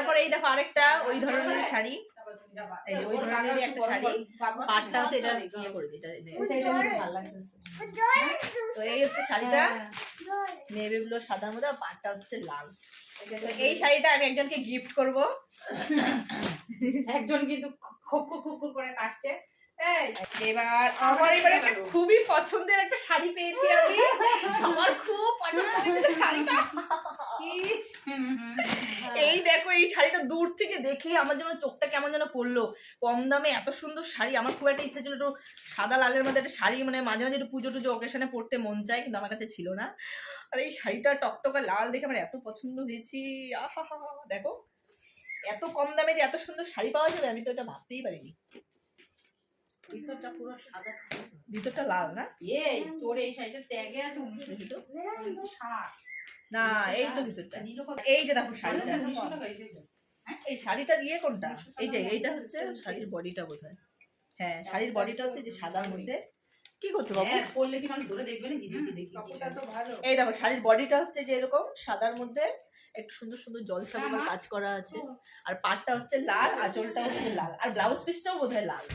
তারপর এই দেখো আরেকটা ওই ধরনের শাড়ি, এই ওই ধরনেরই একটা শাড়ি, পাটটা হচ্ছে এটা ইয়ে করে দিই, তো এই হচ্ছে শাড়িটা নেভি ব্লু সাদার মধ্যে, পাটটা হচ্ছে লাল। এই শাড়িটা আমি একজনকে গিফট করব, একজন কিন্তু খুব করে কাটছে। এবার আমার এবারে একটা খুবই পছন্দের একটা শাড়ি পেয়েছি আমি, আমার খুব পছন্দের শাড়িটা। এই দেখো এই শাড়িটা দূর থেকে দেখে আমার যেন চোখটা কেমন যেন পড়লো, কম দামে এত সুন্দর শাড়ি। আমার খুব একটা ইচ্ছা ছিল একটু সাদা লালের মধ্যে একটা শাড়ি, মানে মাঝে মাঝে একটু পুজো টুজো অকেশনে পড়তে মন চায়, কিন্তু আমার কাছে ছিল না। আর এই শাড়িটা টকটকা লাল দেখে আমার এত পছন্দ হয়েছে, আহা হা, দেখো এত কম দামে যে এত সুন্দর শাড়ি পাওয়া যাবে আমি তো এটা ভাবতেই পারিনি। ভিতরটা পুরো সাদা, ভিতরটা লাল না? এই তোর এই শাড়িটা ট্যাগে আছে 1960 না, এই তো ভিতরটা। এই যে দেখো শাড়িটা, এই শাড়িটার ইয়ে কোনটা? এইটা হচ্ছে শাড়ির বডিটা বোধহয়। হ্যাঁ, শাড়ির বডিটা হচ্ছে যে সাদার মধ্যে। কি করছো বাবু? পরলে কি মানুষ ধরে দেখবে না? কাপড়টা তো ভালো। এই দেখো শাড়ির বডিটা হচ্ছে যে এরকম সাদার মধ্যে একটু সুন্দর সুন্দর জলছাপ কাজ করা আছে, আর পাটটা হচ্ছে লাল, আঁচলটা হচ্ছে লাল, আর ব্লাউজ পিসটাও বোধহয় লাল।